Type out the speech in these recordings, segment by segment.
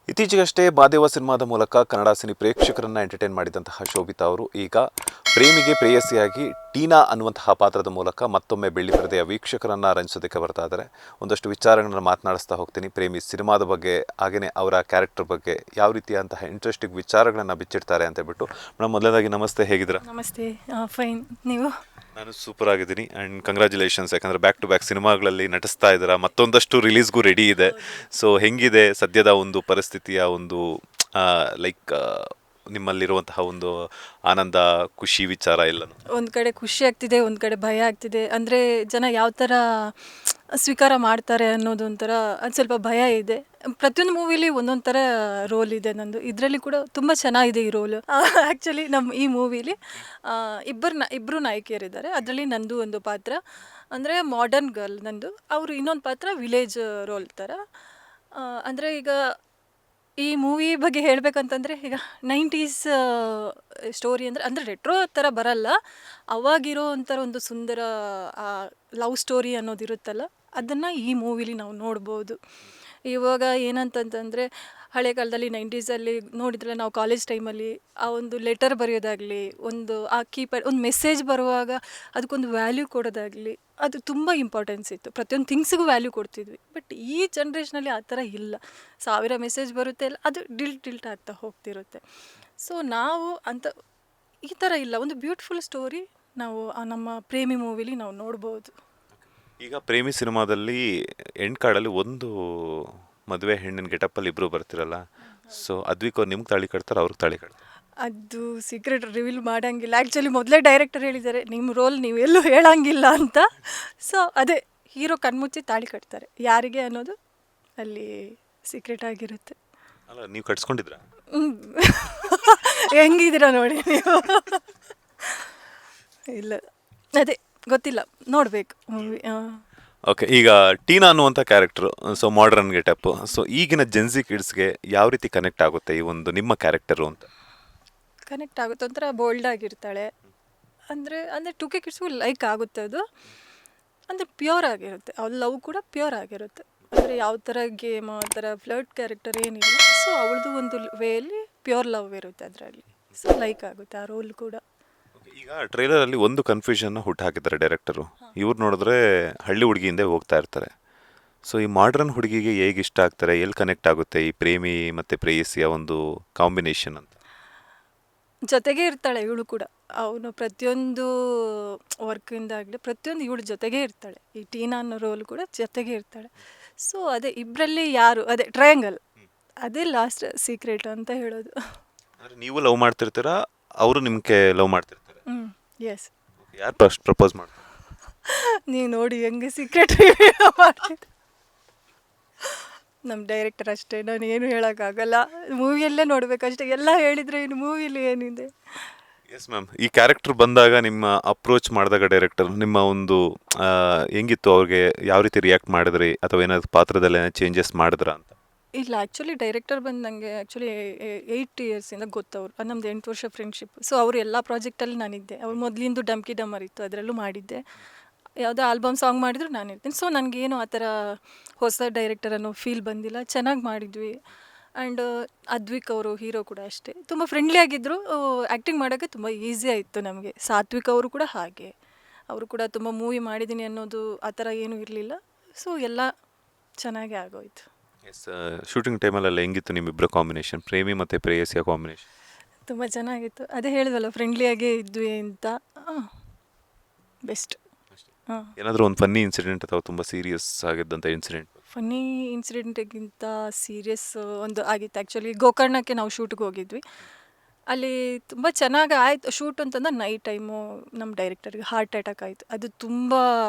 ಇತ್ತೀಚೆಗಷ್ಟೇ ಮಾದೇವ ಸಿನಿಮಾದ ಮೂಲಕ ಕನ್ನಡ ಸಿನಿ ಪ್ರೇಕ್ಷಕರನ್ನು ಎಂಟರ್ಟೈನ್ ಮಾಡಿದಂತಹ ಶೋಭಿತಾ ಅವರು ಈಗ ಪ್ರೇಮಿಗೆ ಪ್ರೇಯಸಿಯಾಗಿ ಟೀನಾ ಅನ್ನುವಂತಹ ಪಾತ್ರದ ಮೂಲಕ ಮತ್ತೊಮ್ಮೆ ಬೆಳ್ಳಿಪರದೆಯ ವೀಕ್ಷಕರನ್ನು ರಂಜಿಸೋದಕ್ಕೆ ಬರ್ತಾ ಇದ್ದಾರೆ. ಒಂದಷ್ಟು ವಿಚಾರಗಳನ್ನು ಮಾತನಾಡಿಸ್ತಾ ಹೋಗ್ತೀನಿ. ಪ್ರೇಮಿ ಸಿನಿಮಾದ ಬಗ್ಗೆ, ಹಾಗೆಯೇ ಅವರ ಕ್ಯಾರೆಕ್ಟರ್ ಬಗ್ಗೆ ಯಾವ ರೀತಿಯಂತಹ ಇಂಟ್ರೆಸ್ಟಿಂಗ್ ವಿಚಾರಗಳನ್ನು ಬಿಚ್ಚಿಡ್ತಾರೆ ಅಂತ ಹೇಳ್ಬಿಟ್ಟು. ಮೇಡಮ್, ಮೊದಲನೇದಾಗಿ ನಮಸ್ತೆ, ಹೇಗಿದ್ದೀರಾ? ನಮಸ್ತೆ, ಫೈನ್. ನೀವು? ನಾನು ಸೂಪರ್ ಆಗಿದ್ದೀನಿ ಆ್ಯಂಡ್ ಕಂಗ್ರ್ಯಾಚುಲೇಷನ್ಸ್. ಯಾಕಂದರೆ ಬ್ಯಾಕ್ ಟು ಬ್ಯಾಕ್ ಸಿನಿಮಾಗಳಲ್ಲಿ ನಟಿಸ್ತಾ ಇದ್ದೀರಾ, ಮತ್ತೊಂದಷ್ಟು ರಿಲೀಸ್ಗೂ ರೆಡಿ ಇದೆ. ಸೊ ಹೆಂಗಿದೆ ಸದ್ಯದ ಒಂದು ಪರಿಸ್ಥಿತಿಯ ಒಂದು ಲೈಕ್ ನಿಮ್ಮಲ್ಲಿರುವಂತಹ ಒಂದು ಆನಂದ, ಖುಷಿ ವಿಚಾರ ಎಲ್ಲ? ಒಂದು ಕಡೆ ಖುಷಿ ಆಗ್ತಿದೆ, ಒಂದು ಕಡೆ ಭಯ ಆಗ್ತಿದೆ. ಅಂದರೆ ಜನ ಯಾವ ಥರ ಸ್ವೀಕಾರ ಮಾಡ್ತಾರೆ ಅನ್ನೋದು ಒಂಥರ ಅದು ಸ್ವಲ್ಪ ಭಯ ಇದೆ. ಪ್ರತಿಯೊಂದು ಮೂವಿಲಿ ಒಂದೊಂದು ಥರ ರೋಲ್ ಇದೆ ನಂದು. ಇದರಲ್ಲಿ ಕೂಡ ತುಂಬ ಚೆನ್ನಾಗಿದೆ ಈ ರೋಲು. ಆ್ಯಕ್ಚುಲಿ ನಮ್ಮ ಈ ಮೂವಿಲಿ ಇಬ್ಬರು ನಾಯಕಿಯರಿದ್ದಾರೆ. ಅದರಲ್ಲಿ ನಂದು ಒಂದು ಪಾತ್ರ ಅಂದರೆ ಮಾಡರ್ನ್ ಗರ್ಲ್ ನಂದು. ಅವರು ಇನ್ನೊಂದು ಪಾತ್ರ ವಿಲೇಜ್ ರೋಲ್ ಥರ. ಅಂದರೆ ಈಗ ಈ ಮೂವಿ ಬಗ್ಗೆ ಹೇಳಬೇಕಂತಂದರೆ, ಈಗ 90s ಸ್ಟೋರಿ ಅಂದರೆ ರೆಟ್ರೋ ಥರ ಬರಲ್ಲ. ಅವಾಗಿರೋ ಒಂಥರ ಒಂದು ಸುಂದರ ಲವ್ ಸ್ಟೋರಿ ಅನ್ನೋದಿರುತ್ತಲ್ಲ, ಅದನ್ನು ಈ ಮೂವಿಲಿ ನಾವು ನೋಡ್ಬೋದು. ಇವಾಗ ಏನಂತಂತಂದರೆ, ಹಳೆ ಕಾಲದಲ್ಲಿ 90sಲ್ಲಿ ನೋಡಿದ್ರೆ ನಾವು ಕಾಲೇಜ್ ಟೈಮಲ್ಲಿ ಆ ಒಂದು ಲೆಟರ್ ಬರೆಯೋದಾಗಲಿ, ಒಂದು ಆ ಕೀಪ್ಯಾಡ್ ಒಂದು ಮೆಸೇಜ್ ಬರುವಾಗ ಅದಕ್ಕೊಂದು ವ್ಯಾಲ್ಯೂ ಕೊಡೋದಾಗಲಿ, ಅದು ತುಂಬ ಇಂಪಾರ್ಟೆನ್ಸ್ ಇತ್ತು. ಪ್ರತಿಯೊಂದು ಥಿಂಗ್ಸಿಗೂ ವ್ಯಾಲ್ಯೂ ಕೊಡ್ತಿದ್ವಿ. ಬಟ್ ಈ ಜನ್ರೇಷನಲ್ಲಿ ಆ ಥರ ಇಲ್ಲ. 1000 ಮೆಸೇಜ್ ಬರುತ್ತೆ, ಇಲ್ಲ ಅದು ಡಿಲ್ಟ್ ಆಗ್ತಾ ಹೋಗ್ತಿರುತ್ತೆ. ಸೊ ನಾವು ಅಂತ ಈ ಥರ ಇಲ್ಲ, ಒಂದು ಬ್ಯೂಟಿಫುಲ್ ಸ್ಟೋರಿ ನಾವು ನಮ್ಮ ಪ್ರೇಮಿ ಮೂವಿಲಿ ನಾವು ನೋಡ್ಬೋದು. ಈಗ ಪ್ರೇಮಿ ಸಿನಿಮಾದಲ್ಲಿ ಎಂಡ್ ಕಾರ್ಡಲ್ಲಿ ಒಂದು ಮದುವೆ ಹೆಣ್ಣಿನ ಗೆಟಪ್ಪಲ್ಲಿ ಇಬ್ಬರು ಬರ್ತಿರಲ್ಲ. ಸೊ ಅದ್ವಿಕ್ ಅವ್ರು ನಿಮ್ಗೆ ತಾಳಿ ಕಟ್ತಾರೆ, ಅವ್ರಿಗೆ ತಾಳಿ ಕಟ್ತಾರೆ? ಅದು ಸೀಕ್ರೆಟ್ ರಿವೀಲ್ ಮಾಡೋಂಗಿಲ್ಲ. ಆ್ಯಕ್ಚುಲಿ ಮೊದಲೇ ಡೈರೆಕ್ಟರ್ ಹೇಳಿದ್ದಾರೆ, ನಿಮ್ಮ ರೋಲ್ ನೀವು ಎಲ್ಲೂ ಹೇಳೋಂಗಿಲ್ಲ ಅಂತ. ಸೊ ಅದೇ ಹೀರೋ ಕಣ್ಮುಚ್ಚಿ ತಾಳಿ ಕಟ್ತಾರೆ, ಯಾರಿಗೆ ಅನ್ನೋದು ಅಲ್ಲಿ ಸೀಕ್ರೆಟ್ ಆಗಿರುತ್ತೆ. ಅಲ್ಲ, ನೀವು ಕಟ್ಸ್ಕೊಂಡಿದ್ರಾ? ಹೆಂಗಿದ್ದೀರಾ ನೋಡಿ ನೀವು. ಇಲ್ಲ, ಅದೇ ಗೊತ್ತಿಲ್ಲ, ನೋಡಬೇಕು ಮೂವಿ. ಓಕೆ, ಈಗ ಟೀನಾ ಅನ್ನುವಂಥ character, so modern getup, so ಈಗಿನ ಜೆನ್ಸಿ ಕಿಡ್ಸ್ಗೆ ಯಾವ ರೀತಿ ಕನೆಕ್ಟ್ ಆಗುತ್ತೆ ಈ ಒಂದು ನಿಮ್ಮ ಕ್ಯಾರೆಕ್ಟರು ಅಂತ? ಕನೆಕ್ಟ್ ಆಗುತ್ತೆ, ಒಂಥರ ಬೋಲ್ಡ್ ಆಗಿರ್ತಾಳೆ. ಅಂದರೆ 2K ಕಿಡ್ಸ್ಗೂ ಲೈಕ್ ಆಗುತ್ತೆ ಅದು. ಅಂದರೆ ಪ್ಯೂರ್ ಆಗಿರುತ್ತೆ, ಅವ್ಳ ಲವ್ ಕೂಡ ಪ್ಯೂರ್ ಆಗಿರುತ್ತೆ. ಅಂದರೆ ಯಾವ ಥರ ಗೇಮ್, ಆ ಥರ ಫ್ಲರ್ಟ್ ಕ್ಯಾರೆಕ್ಟರ್ ಏನಿಲ್ಲ. ಸೊ ಅವಳದು ಒಂದು ವೇಯಲ್ಲಿ ಪ್ಯೂರ್ ಲವ್ ಇರುತ್ತೆ ಅದರಲ್ಲಿ. ಸೊ ಲೈಕ್ ಆಗುತ್ತೆ ಆ ರೋಲ್ ಕೂಡ. ಈಗ ಟ್ರೈಲರಲ್ಲಿ ಒಂದು ಕನ್ಫ್ಯೂಷನ್ನ ಹುಟ್ಟು ಹಾಕಿದ್ದಾರೆ ಡೈರೆಕ್ಟರು. ಇವ್ರು ನೋಡಿದ್ರೆ ಹಳ್ಳಿ ಹುಡುಗಿಯಿಂದ ಹೋಗ್ತಾ ಇರ್ತಾರೆ. ಸೊ ಈ ಮಾಡ್ರನ್ ಹುಡುಗಿಗೆ ಹೇಗೆ ಇಷ್ಟ ಆಗ್ತಾರೆ, ಎಲ್ಲಿ ಕನೆಕ್ಟ್ ಆಗುತ್ತೆ ಈ ಪ್ರೇಮಿ ಮತ್ತು ಪ್ರೇಯಸಿಯ ಒಂದು ಕಾಂಬಿನೇಷನ್ ಅಂತ? ಜೊತೆಗೆ ಇರ್ತಾಳೆ ಇವಳು ಕೂಡ. ಅವನು ಪ್ರತಿಯೊಂದು ವರ್ಕಿಂದಾಗಲಿ ಪ್ರತಿಯೊಂದು ಇವಳು ಜೊತೆಗೆ ಇರ್ತಾಳೆ. ಈ ಟೀನಾ ಅನ್ನೋ ರೋಲ್ ಕೂಡ ಜೊತೆಗೆ ಇರ್ತಾಳೆ. ಸೊ ಅದೇ ಇಬ್ಬರಲ್ಲಿ ಯಾರು, ಅದೇ ಟ್ರಯಾಂಗಲ್, ಅದೇ ಲಾಸ್ಟ್ ಸೀಕ್ರೆಟ್ ಅಂತ ಹೇಳೋದು. ನೀವು ಲವ್ ಮಾಡ್ತಿರ್ತೀರಾ, ಅವರು ನಿಮಗೆ ಲವ್ ಮಾಡ್ತಿರ್ತಾರೆ? ಎಸ್. ಯಾರು ಫಸ್ಟ್ ಪ್ರಪೋಸ್ ಮಾಡ್ತಾರೆ? ನೀವು ನೋಡಿ ಹೆಂಗೆ ಸೀಕ್ರೆಟ್ ಮಾಡ್ತಿದ್ದೆ. ನಮ್ಮ ಡೈರೆಕ್ಟರ್ ಅಷ್ಟೇ, ನಾನು ಏನು ಹೇಳೋಕ್ಕಾಗಲ್ಲ. ಮೂವಿಯಲ್ಲೇ ನೋಡಬೇಕಷ್ಟೇ, ಎಲ್ಲ ಹೇಳಿದರೆ ಇನ್ನು ಮೂವಿಲಿ ಏನಿದೆ. ಎಸ್ ಮ್ಯಾಮ್, ಈ ಕ್ಯಾರೆಕ್ಟರ್ ಬಂದಾಗ ನಿಮ್ಮ ಅಪ್ರೋಚ್ ಮಾಡಿದಾಗ ಡೈರೆಕ್ಟರ್ ನಿಮ್ಮ ಒಂದು ಹೆಂಗಿತ್ತು, ಅವ್ರಿಗೆ ಯಾವ ರೀತಿ ರಿಯಾಕ್ಟ್ ಮಾಡಿದ್ರಿ, ಅಥವಾ ಏನಾದ್ರು ಪಾತ್ರದಲ್ಲಿ ಏನಾದ್ರು ಚೇಂಜಸ್ ಮಾಡಿದ್ರಾ ಅಂತ? ಇಲ್ಲ, ಆ್ಯಕ್ಚುಲಿ ಡೈರೆಕ್ಟರ್ ಬಂದು ನನಗೆ ಆ್ಯಕ್ಚುಲಿ 8 ಇಯರ್ಸಿಂದ ಗೊತ್ತವ್ರು. ಅದು ನಮ್ಮದು 8 ವರ್ಷ ಫ್ರೆಂಡ್ಶಿಪ್. ಸೊ ಅವರು ಎಲ್ಲ ಪ್ರಾಜೆಕ್ಟಲ್ಲಿ ನಾನಿದ್ದೆ. ಅವ್ರು ಮೊದಲಿಂದು ಡಮ್ಕಿ ಡಮ್ಮರ್ ಇತ್ತು, ಅದರಲ್ಲೂ ಮಾಡಿದ್ದೆ. ಯಾವುದೋ ಆಲ್ಬಮ್ ಸಾಂಗ್ ಮಾಡಿದ್ರು ನಾನಿರ್ತೀನಿ. ಸೊ ನನಗೇನು ಆ ಥರ ಹೊಸ ಡೈರೆಕ್ಟರ್ ಅನ್ನೋ ಫೀಲ್ ಬಂದಿಲ್ಲ. ಚೆನ್ನಾಗಿ ಮಾಡಿದ್ವಿ. ಆ್ಯಂಡ್ ಅದ್ವಿಕ್ ಅವರು ಹೀರೋ ಕೂಡ ಅಷ್ಟೇ, ತುಂಬ ಫ್ರೆಂಡ್ಲಿ ಆಗಿದ್ದರು. ಆ್ಯಕ್ಟಿಂಗ್ ಮಾಡೋಕ್ಕೆ ತುಂಬ ಈಸಿ ಆಯಿತು ನಮಗೆ. ಸಾತ್ವಿಕ್ ಅವರು ಕೂಡ ಹಾಗೆ, ಅವರು ಕೂಡ ತುಂಬ ಮೂವಿ ಮಾಡಿದ್ದೀನಿ ಅನ್ನೋದು ಆ ಥರ ಏನೂ ಇರಲಿಲ್ಲ. ಸೊ ಎಲ್ಲ ಚೆನ್ನಾಗೇ ಆಗೋಯ್ತು. ಎಸ್, ಶೂಟಿಂಗ್ ಟೈಮಲ್ಲೆಲ್ಲ ಹೆಂಗಿತ್ತು ನಿಮ್ಮಿಬ್ಬರ ಕಾಂಬಿನೇಷನ್, ಪ್ರೇಮಿ ಮತ್ತು ಪ್ರೇಯಸಿಯ ಕಾಂಬಿನೇಷನ್? ತುಂಬ ಚೆನ್ನಾಗಿತ್ತು. ಅದೇ ಹೇಳಿದ್ವಲ್ಲ, ಫ್ರೆಂಡ್ಲಿಯಾಗೇ ಇದ್ವಿ ಅಂತ. ಬೆಸ್ಟ್. ಏನಾದರೂ ಒಂದು ಫನ್ನಿ ಇನ್ಸಿಡೆಂಟ್ ಅಥವಾ ತುಂಬ ಸೀರಿಯಸ್ ಆಗಿದ್ದಂಥ ಇನ್ಸಿಡೆಂಟ್? ಫನ್ನಿ ಇನ್ಸಿಡೆಂಟಿಗಿಂತ ಸೀರಿಯಸ್ ಒಂದು ಆಗಿತ್ತು. ಆ್ಯಕ್ಚುಲಿ ಗೋಕರ್ಣಕ್ಕೆ ನಾವು ಶೂಟ್ಗೆ ಹೋಗಿದ್ವಿ. ಅಲ್ಲಿ ತುಂಬ ಚೆನ್ನಾಗಿ ಆಯಿತು ಶೂಟ್ ಅಂತಂದ್ರೆ. ನೈಟ್ ಟೈಮು ನಮ್ಮ ಡೈರೆಕ್ಟರ್ಗೆ ಹಾರ್ಟ್ ಅಟ್ಯಾಕ್ ಆಯಿತು. ಅದು ತುಂಬ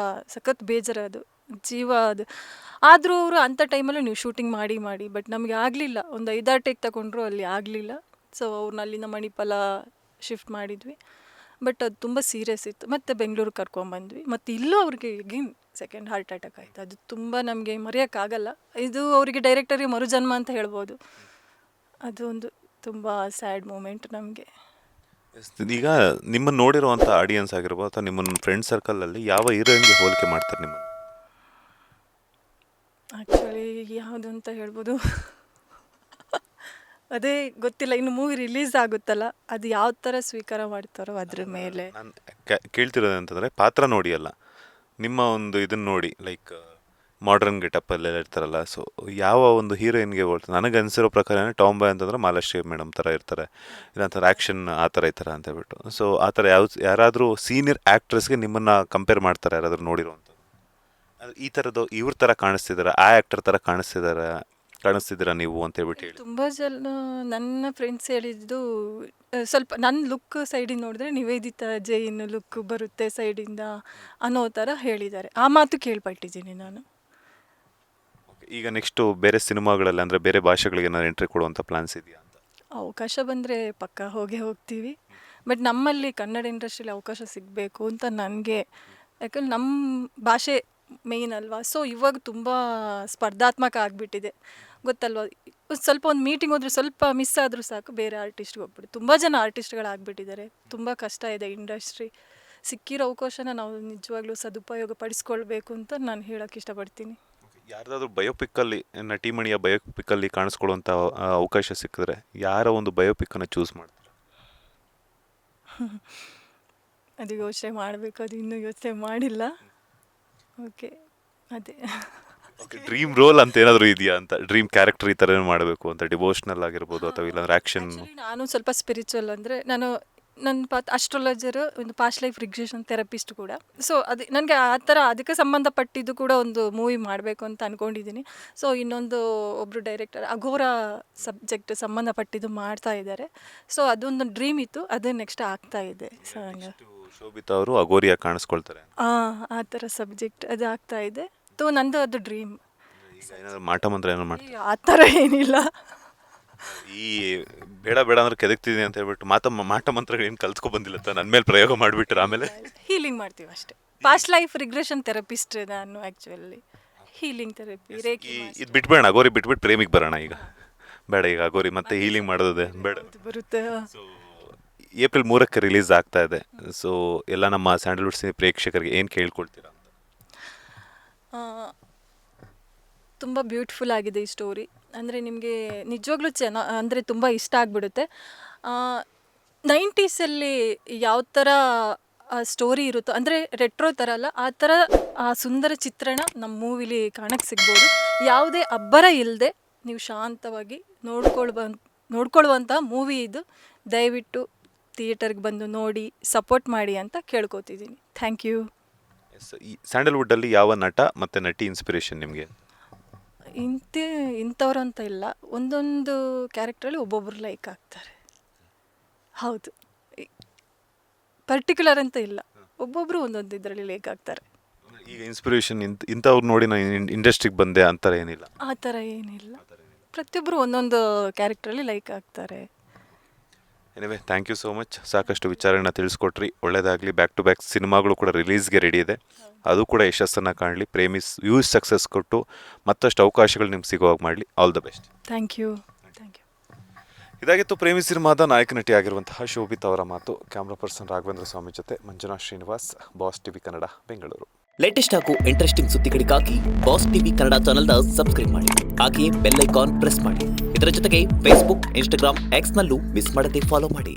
ಸಖತ್ ಬೇಜಾರು, ಅದು ಜೀವ ಅದು. ಆದರೂ ಅವರು ಅಂಥ ಟೈಮಲ್ಲೂ ನೀವು ಶೂಟಿಂಗ್ ಮಾಡಿ ಬಟ್ ನಮಗೆ ಆಗಲಿಲ್ಲ. ಒಂದು 5-6 ಟೇಕ್ ತಗೊಂಡ್ರು, ಅಲ್ಲಿ ಆಗಲಿಲ್ಲ. ಸೊ ಅವ್ರನ್ನ ಅಲ್ಲಿಂದ ಮಣಿಪಾಲ ಶಿಫ್ಟ್ ಮಾಡಿದ್ವಿ. ಬಟ್ ಅದು ತುಂಬ ಸೀರಿಯಸ್ ಇತ್ತು. ಮತ್ತು ಬೆಂಗಳೂರಿಗೆ ಕರ್ಕೊಂಬಂದ್ವಿ. ಮತ್ತು ಇಲ್ಲೂ ಅವ್ರಿಗೆ ಈಗಿನ ಸೆಕೆಂಡ್ ಹಾರ್ಟ್ ಅಟ್ಯಾಕ್ ಆಯಿತು. ಅದು ತುಂಬ ನಮಗೆ ಮರೆಯೋಕ್ಕಾಗಲ್ಲ. ಇದು ಅವರಿಗೆ ಡೈರೆಕ್ಟರಿಗೆ ಮರುಜನ್ಮ ಅಂತ ಹೇಳ್ಬೋದು. ಅದು ಒಂದು ತುಂಬ ಸ್ಯಾಡ್ ಮೂಮೆಂಟ್ ನಮಗೆ. ಈಗ ನಿಮ್ಮನ್ನು ನೋಡಿರುವಂಥ ಆಡಿಯನ್ಸ್ ಆಗಿರ್ಬೋದು ಅಥವಾ ನಿಮ್ಮ ಫ್ರೆಂಡ್ ಸರ್ಕಲಲ್ಲಿ ಯಾವ ಹೀರೋಯಿನ್ಗೆ ಹೋಲಿಕೆ ಮಾಡ್ತಾರೆ ನಿಮ್ಮನ್ನು? ಆ್ಯಕ್ಚುಲಿ ಯಾವುದು ಅಂತ ಹೇಳ್ಬೋದು. ಅದೇ ಗೊತ್ತಿಲ್ಲ, ಇನ್ನು ಮೂವಿ ರಿಲೀಸ್ ಆಗುತ್ತಲ್ಲ, ಅದು ಯಾವ ಥರ ಸ್ವೀಕಾರ ಮಾಡ್ತಾರೋ ಅದ್ರ ಮೇಲೆ. ನಾನು ಕೇಳ್ತಿರೋದು ಅಂತಂದರೆ ಪಾತ್ರ ನೋಡಿ ಅಲ್ಲ, ನಿಮ್ಮ ಒಂದು ಇದನ್ನ ನೋಡಿ, ಲೈಕ್ ಮಾಡರ್ನ್ ಗೆಟಪ್ಪಲ್ಲೆಲ್ಲ ಇರ್ತಾರಲ್ಲ, ಸೊ ಯಾವ ಒಂದು ಹೀರೋಯಿನ್ಗೆ ಹೋಗ್ತಾರೆ. ನನಗೆ ಅನಿಸಿರೋ ಪ್ರಕಾರ ಟಾಮ್ ಬಾಯ್ ಅಂತಂದ್ರೆ ಮಾಲಾಶ್ರೀ ಮೇಡಮ್ ಥರ ಇರ್ತಾರೆ, ಇಲ್ಲಾಂತಾರೆ ಆ್ಯಕ್ಷನ್ ಆ ಥರ ಈ ಥರ ಅಂತ ಹೇಳ್ಬಿಟ್ಟು. ಸೊ ಆ ಥರ ಯಾರಾದರೂ ಸೀನಿಯರ್ ಆ್ಯಕ್ಟ್ರೆಸ್ಗೆ ನಿಮ್ಮನ್ನು ಕಂಪೇರ್ ಮಾಡ್ತಾರೆ ಯಾರಾದರೂ ನೋಡಿರೋವಂಥದ್ದು? ಈ ಥರದ್ದು ಇವ್ರ ಥರ ಕಾಣಿಸ್ತಿದ್ದಾರೆ, ಆ ಆ್ಯಕ್ಟರ್ ಥರ ಕಾಣಿಸ್ತಿದ್ದೀರಾ ನೀವು ಅಂತ ಹೇಳ್ಬಿಟ್ಟು ಹೇಳಿ. ತುಂಬ ಜನ ನನ್ನ ಫ್ರೆಂಡ್ಸ್ ಹೇಳಿದ್ದು ಸ್ವಲ್ಪ ನನ್ನ ಲುಕ್ ಸೈಡಿಂದ ನೋಡಿದ್ರೆ ನಿವೇದಿತಾ ಜೈನ್ ಲುಕ್ ಬರುತ್ತೆ ಸೈಡಿಂದ ಅನ್ನೋ ಥರ ಹೇಳಿದ್ದಾರೆ. ಆ ಮಾತು ಕೇಳ್ಪಟ್ಟಿದ್ದೀನಿ ನಾನು. ಈಗ ನೆಕ್ಸ್ಟು ಬೇರೆ ಸಿನಿಮಾಗಳಲ್ಲಿ ಅಂದರೆ ಬೇರೆ ಭಾಷೆಗಳಿಗೆ ಏನಾದ್ರು ಎಂಟ್ರಿ ಕೊಡುವಂಥ ಪ್ಲಾನ್ಸ್ ಇದೆಯಾ ಅಂತ? ಅವಕಾಶ ಬಂದರೆ ಪಕ್ಕ ಹೋಗ್ತೀವಿ. ಬಟ್ ನಮ್ಮಲ್ಲಿ ಕನ್ನಡ ಇಂಡಸ್ಟ್ರಿಯಲ್ಲಿ ಅವಕಾಶ ಸಿಗಬೇಕು ಅಂತ ನನಗೆ, ಯಾಕಂದ್ರೆ ನಮ್ಮ ಭಾಷೆ ಮೇಯ್ನ್ ಅಲ್ವಾ. ಸೊ ಇವಾಗ ತುಂಬ ಸ್ಪರ್ಧಾತ್ಮಕ ಆಗಿಬಿಟ್ಟಿದೆ, ಗೊತ್ತಲ್ವ. ಸ್ವಲ್ಪ ಒಂದು ಮೀಟಿಂಗ್ ಹೋದ್ರೆ ಸ್ವಲ್ಪ ಮಿಸ್ ಆದರೂ ಸಾಕು ಬೇರೆ ಆರ್ಟಿಸ್ಟ್ಗೆ ಹೋಗ್ಬಿಟ್ಟು ತುಂಬ ಜನ ಆರ್ಟಿಸ್ಟ್ಗಳಾಗ್ಬಿಟ್ಟಿದ್ದಾರೆ. ತುಂಬ ಕಷ್ಟ ಇದೆ ಇಂಡಸ್ಟ್ರಿ. ಸಿಕ್ಕಿರೋ ಅವಕಾಶನ ನಾವು ನಿಜವಾಗ್ಲೂ ಸದುಪಯೋಗ ಪಡಿಸ್ಕೊಳ್ಬೇಕು ಅಂತ ನಾನು ಹೇಳೋಕ್ಕೆ ಇಷ್ಟಪಡ್ತೀನಿ. ಯಾರ್ದಾದ್ರೂ ಬಯೋಪಿಕ್ಕಲ್ಲಿ, ನಟಿಮಣಿಯ ಬಯೋಪಿಕ್ಕಲ್ಲಿ ಕಾಣಿಸ್ಕೊಳ್ಳುವಂಥ ಅವಕಾಶ ಸಿಕ್ಕಿದ್ರೆ ಯಾರ ಒಂದು ಬಯೋಪಿಕ್ಕನ್ನು ಚೂಸ್ ಮಾಡ್ತಾರೆ? ಅದು ಯೋಚನೆ ಮಾಡಬೇಕು, ಅದು ಇನ್ನೂ ಯೋಚನೆ ಮಾಡಿಲ್ಲ. ಓಕೆ, ಅದೇ ಡ್ರೀಮ್ ರೋಲ್ ಅಂತ ಏನಾದರೂ ಇದೆಯಾ ಅಂತ? ಡ್ರೀಮ್ ಕ್ಯಾರೆಕ್ಟರ್ ಈ ಥರ ಮಾಡಬೇಕು ಅಂತ, ಡಿವೋಷ್ನಲ್ ಆಗಿರ್ಬೋದು ಅಥವಾ ಇಲ್ಲಾಂದ್ರೆ ಆ್ಯಕ್ಷನ್? ನಾನು ಸ್ವಲ್ಪ ಸ್ಪಿರಿಚುವಲ್, ಅಂದರೆ ನನ್ನ ಅಸ್ಟ್ರಾಲಜರ್, ಒಂದು ಪಾಸ್ಟ್ ಲೈಫ್ ರಿಗ್ರೆಷನ್ ಥೆರಪಿಸ್ಟ್ ಕೂಡ. ಸೊ ಅದು ನನಗೆ ಆ ಥರ ಅದಕ್ಕೆ ಸಂಬಂಧಪಟ್ಟಿದ್ದು ಕೂಡ ಒಂದು ಮೂವಿ ಮಾಡಬೇಕು ಅಂತ ಅಂದ್ಕೊಂಡಿದ್ದೀನಿ. ಸೊ ಇನ್ನೊಂದು ಒಬ್ಬರು ಡೈರೆಕ್ಟರ್ ಅಘೋರ ಸಬ್ಜೆಕ್ಟ್ ಸಂಬಂಧಪಟ್ಟಿದ್ದು ಮಾಡ್ತಾ ಇದ್ದಾರೆ. ಸೊ ಅದೊಂದು ಡ್ರೀಮ್ ಇತ್ತು, ಅದು ನೆಕ್ಸ್ಟ್ ಆಗ್ತಾ ಇದೆ. ಸೊ ಹಂಗೆ ಶೋಭಿತಾ ಅವರು ಅಗೋರಿಯಾಗಿ ಕಾಣಿಸ್ಕೊಳ್ತಾರೆ, ಆ ಥರ ಸಬ್ಜೆಕ್ಟ್ ಅದು ಆಗ್ತಾ ಇದೆ. ನಂದು ಅದು ಡ್ರೀಮ್. ಈಗ ಏನಾದ್ರು ಮಾಟ ಮಂತ್ರ ಏನಾದ್ರು ಮಾಡ್ತಾರೆ? ಆ ಥರ ಏನಿಲ್ಲ. ಈ ಬೇಡ ಅಂದ್ರೆ ಕೆದಕ್ತಿದ್ದೀನಿ ಅಂತ ಹೇಳ್ಬಿಟ್ಟು ಮಾಟ ಮಂತ್ರಗಳು ಏನು ಕಲ್ತ್ಕೊ ಬಂದಿಲ್ಲ ನನ್ನ ಮೇಲೆ ಪ್ರಯೋಗ ಮಾಡಿಬಿಟ್ರೆ ಆಮೇಲೆ ಹೀಲಿಂಗ್ ಮಾಡ್ತೀವಿ ಅಷ್ಟೇ. ಪಾಸ್ಟ್ ಲೈಫ್ ರಿಗ್ರೆಷನ್ ಥೆರಪಿಸ್ಟ್ ನಾನು ಆ್ಯಕ್ಚುಲಿ. ಹೀಲಿಂಗ್ ಥೆರಪಿ ರೇಖೆ ಇದು ಬಿಟ್ಬೇಡ, ಅಗೋರಿ ಬಿಟ್ಬಿಟ್ಟು ಪ್ರೇಮಿಗೆ ಬರೋಣ. ಈಗ ಬೇಡ, ಈಗ ಅಗೋರಿ ಮತ್ತೆ ಹೀಲಿಂಗ್ ಮಾಡೋದೇ ಬೇಡ. ಬರುತ್ತೆ. ಏಪ್ರಿಲ್ 3ಕ್ಕೆ ರಿಲೀಸ್ ಆಗ್ತಾ ಇದೆ. ಸೊ ಎಲ್ಲ ನಮ್ಮ ಸ್ಯಾಂಡಲ್ವುಡ್ ಸಿನಿ ಪ್ರೇಕ್ಷಕರಿಗೆ ಏನು ಕೇಳ್ಕೊಳ್ತೀರಾ ಅಂತ? ತುಂಬ ಬ್ಯೂಟಿಫುಲ್ ಆಗಿದೆ ಈ ಸ್ಟೋರಿ. ಅಂದರೆ ನಿಮಗೆ ನಿಜವಾಗ್ಲೂ ಅಂದರೆ ತುಂಬ ಇಷ್ಟ ಆಗಿಬಿಡುತ್ತೆ. 90ಸಲ್ಲಿ ಯಾವ ಥರ ಸ್ಟೋರಿ ಇರುತ್ತೋ, ಅಂದರೆ ರೆಟ್ರೋ ಥರ ಅಲ್ಲ, ಆ ಥರ ಆ ಸುಂದರ ಚಿತ್ರಣ ನಮ್ಮ ಮೂವಿಲಿ ಕಾಣಕ್ಕೆ ಸಿಗ್ಬೋದು. ಯಾವುದೇ ಅಬ್ಬರ ಇಲ್ಲದೆ ನೀವು ಶಾಂತವಾಗಿ ನೋಡ್ಕೊಳ್ಳುವಂಥ ಮೂವಿ ಇದು. ದಯವಿಟ್ಟು ಥಿಯೇಟರ್ಗೆ ಬಂದು ನೋಡಿ ಸಪೋರ್ಟ್ ಮಾಡಿ ಅಂತ ಕೇಳ್ಕೊತಿದ್ದೀನಿ. Thank you. ಈ ಸ್ಯಾಂಡಲ್ವುಡ್ಡಲ್ಲಿ ಯಾವ ನಟ ಮತ್ತು ನಟಿ ಇನ್ಸ್ಪಿರೇಷನ್ ನಿಮಗೆ? ಇಂಥವ್ರು ಅಂತ ಇಲ್ಲ, ಒಂದೊಂದು ಕ್ಯಾರೆಕ್ಟ್ರಲ್ಲಿ ಒಬ್ಬೊಬ್ಬರು ಲೈಕ್ ಆಗ್ತಾರೆ. ಹೌದು, ಪರ್ಟಿಕ್ಯುಲರ್ ಅಂತ ಇಲ್ಲ, ಒಬ್ಬೊಬ್ಬರು ಒಂದೊಂದು ಇದರಲ್ಲಿ ಲೈಕ್ ಆಗ್ತಾರೆ. ಈಗ ಇನ್ಸ್ಪಿರೇಷನ್ ಇಂಥವ್ರು ನೋಡಿ ನಾನು ಇಂಡಸ್ಟ್ರಿಗೆ ಬಂದೆ ಆ ಥರ ಏನಿಲ್ಲ? ಆ ಥರ ಏನಿಲ್ಲ, ಪ್ರತಿಯೊಬ್ಬರು ಒಂದೊಂದು ಕ್ಯಾರೆಕ್ಟ್ರಲ್ಲಿ ಲೈಕ್ ಆಗ್ತಾರೆ. Anyway, thank you so much. ಸಾಕಷ್ಟು ವಿಚಾರಗಳನ್ನ ತಿಳಿಸ್ಕೊಟ್ರಿ, ಒಳ್ಳೆಯದಾಗಲಿ. ಬ್ಯಾಕ್ ಟು ಬ್ಯಾಕ್ ಸಿನಿಮಾಗಳು ಕೂಡ ರಿಲೀಸ್ಗೆ ರೆಡಿ ಇದೆ, ಅದು ಕೂಡ ಯಶಸ್ಸನ್ನು ಕಾಣಲಿ. ಪ್ರೇಮಿಸ್ ಯೂಸ್ ಸಕ್ಸಸ್ ಕೊಟ್ಟು ಮತ್ತಷ್ಟು ಅವಕಾಶಗಳು ನಿಮ್ಗೆ ಸಿಗುವಾಗ ಮಾಡಲಿ. All the best. Thank you. Thank you. ಇದಾಗಿತ್ತು ಪ್ರೇಮಿ ಸಿನಿಮಾದ ನಾಯಕ ನಟಿ ಆಗಿರುವಂತಹ ಶೋಭಿತಾ ಅವರ ಮಾತು. ಕ್ಯಾಮ್ರಾ ಪರ್ಸನ್ ರಾಘವೇಂದ್ರ ಸ್ವಾಮಿ ಜೊತೆ Manjunath Srinivas, boss TV Kannada, Bengaluru. Latest ಹಾಗೂ ಇಂಟ್ರೆಸ್ಟಿಂಗ್ ಸುದ್ದಿಗಳಿಗಾಗಿ ಬಾಸ್ ಟಿವಿ ಕನ್ನಡ ಚಾನೆಲ್ನ ಸಬ್ಸ್ಕ್ರೈಬ್ ಮಾಡಿ, ಹಾಗೆಯೇ ಬೆಲ್ ಐಕಾನ್ ಪ್ರೆಸ್ ಮಾಡಿ. ಇದರ ಜೊತೆಗೆ ಫೇಸ್ಬುಕ್, ಇನ್ಸ್ಟಾಗ್ರಾಮ್, ಎಕ್ಸ್ನಲ್ಲೂ ಮಿಸ್ ಮಾಡದೆ ಫಾಲೋ ಮಾಡಿ.